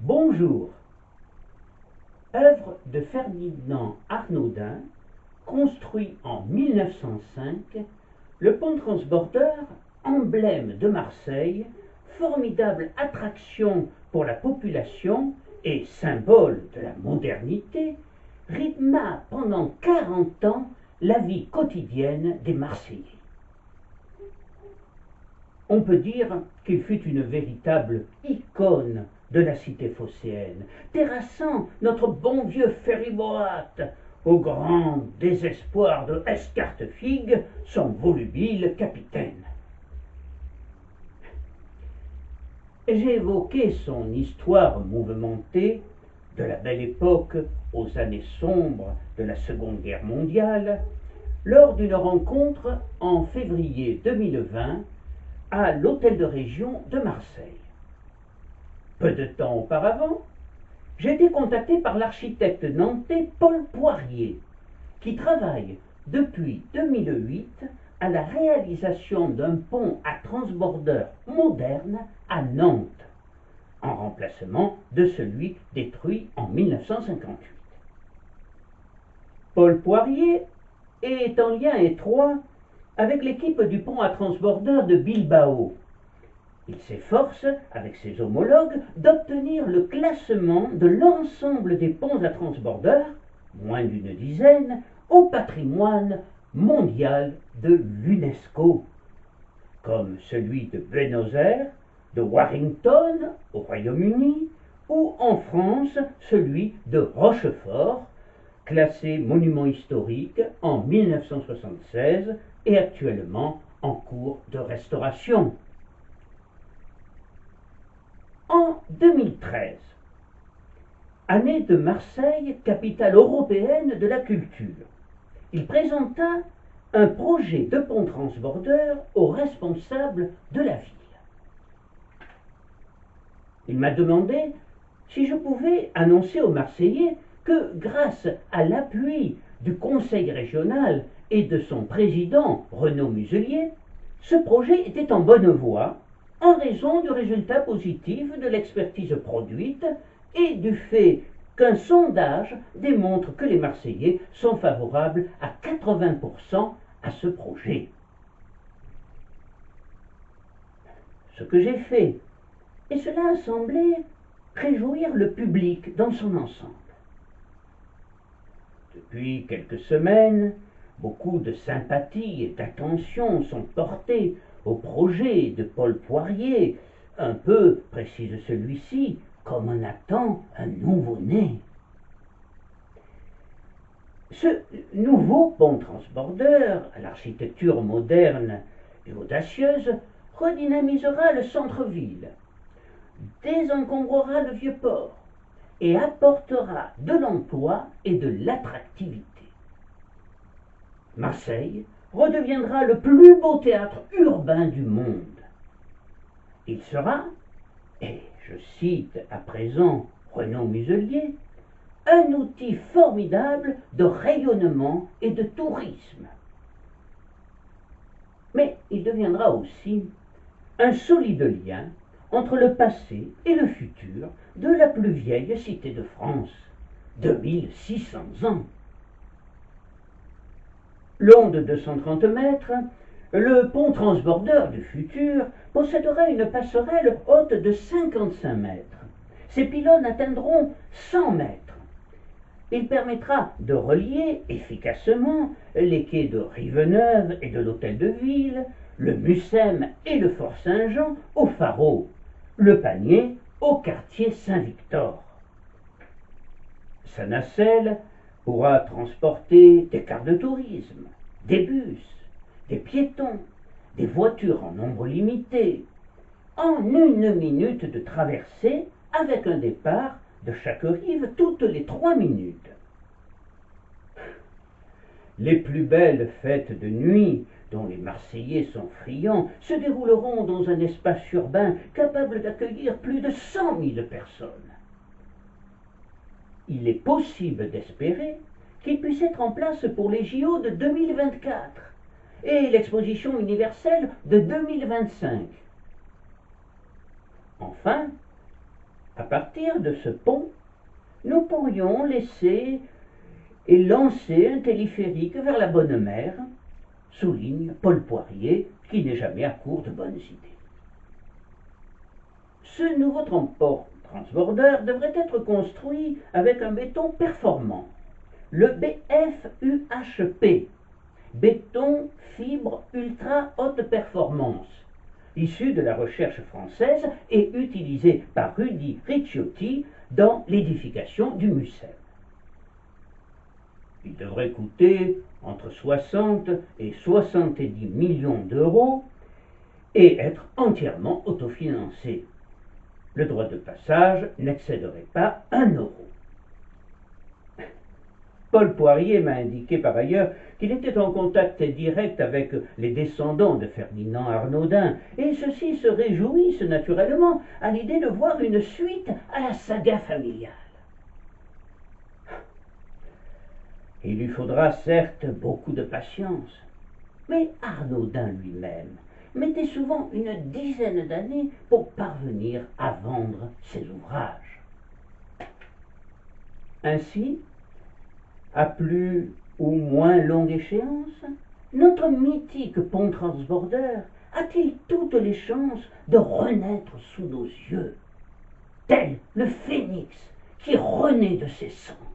Bonjour. Œuvre de Ferdinand Arnaudin, construit en 1905, le pont transbordeur, emblème de Marseille, formidable attraction pour la population et symbole de la modernité, rythma pendant 40 ans la vie quotidienne des Marseillais. On peut dire qu'il fut une véritable icône de la cité phocéenne, terrassant notre bon vieux ferryboat au grand désespoir de Escartefigue, son volubile capitaine. J'ai évoqué son histoire mouvementée, de la belle époque aux années sombres de la Seconde Guerre mondiale, lors d'une rencontre en février 2020 à l'Hôtel de Région de Marseille. Peu de temps auparavant, j'ai été contacté par l'architecte nantais Paul Poirier, qui travaille depuis 2008 à la réalisation d'un pont à transbordeur moderne à Nantes, en remplacement de celui détruit en 1958. Paul Poirier est en lien étroit avec l'équipe du pont à transbordeur de Bilbao. Il s'efforce, avec ses homologues, d'obtenir le classement de l'ensemble des ponts à transbordeur, moins d'une dizaine, au patrimoine mondial de l'UNESCO, comme celui de Buenos Aires, de Warrington, au Royaume-Uni, ou en France, celui de Rochefort, classé monument historique en 1976 et actuellement en cours de restauration. En 2013, année de Marseille, capitale européenne de la culture, il présenta un projet de pont transbordeur aux responsables de la ville. Il m'a demandé si je pouvais annoncer aux Marseillais que, grâce à l'appui du conseil régional et de son président Renaud Muselier, ce projet était en bonne voie en raison du résultat positif de l'expertise produite et du fait qu'un sondage démontre que les Marseillais sont favorables à 80% à ce projet. Ce que j'ai fait, et cela a semblé réjouir le public dans son ensemble. Depuis quelques semaines, beaucoup de sympathie et d'attention sont portées au projet de Paul Poirier, un peu, précise celui-ci, comme on attend un nouveau-né. Ce nouveau pont transbordeur, à l'architecture moderne et audacieuse, redynamisera le centre-ville, désencombrera le vieux port et apportera de l'emploi et de l'attractivité. Marseille redeviendra le plus beau théâtre urbain du monde. Il sera, et je cite à présent Renaud Muselier, un outil formidable de rayonnement et de tourisme. Mais il deviendra aussi un solide lien entre le passé et le futur de la plus vieille cité de France, 2600 ans. Long de 230 mètres, le pont transbordeur du futur possédera une passerelle haute de 55 mètres. Ses pylônes atteindront 100 mètres. Il permettra de relier efficacement les quais de Rive-Neuve et de l'Hôtel de Ville, le Mucem et le Fort Saint-Jean au Pharaon, le Panier au quartier Saint-Victor. Sa nacelle pourra transporter des cars de tourisme, des bus, des piétons, des voitures en nombre limité, en 1 minute de traversée avec un départ de chaque rive toutes les 3 minutes. Les plus belles fêtes de nuit, dont les Marseillais sont friands, se dérouleront dans un espace urbain capable d'accueillir plus de 100 000 personnes. Il est possible d'espérer qu'il puisse être en place pour les JO de 2024 et l'exposition universelle de 2025. Enfin, À partir de ce pont, nous pourrions laisser et lancer un téléphérique vers la bonne mer, souligne Paul Poirier, qui n'est jamais à court de bonnes idées. Ce nouveau transborder devrait être construit avec un béton performant, le BFUHP, béton fibre ultra haute performance, issu de la recherche française et utilisé par Rudy Ricciotti dans l'édification du Mucem. Il devrait coûter entre 60 et 70 millions d'euros et être entièrement autofinancé. Le droit de passage n'excéderait pas 1 euro. Paul Poirier m'a indiqué par ailleurs qu'il était en contact direct avec les descendants de Ferdinand Arnaudin, et ceux-ci se réjouissent naturellement à l'idée de voir une suite à la saga familiale. Il lui faudra certes beaucoup de patience, mais Arnaudin lui-même mettait souvent une dizaine d'années pour parvenir à vendre ses ouvrages. Ainsi, à plus ou moins longue échéance, notre mythique pont transborder a-t-il toutes les chances de renaître sous nos yeux, tel le phénix qui renaît de ses cendres?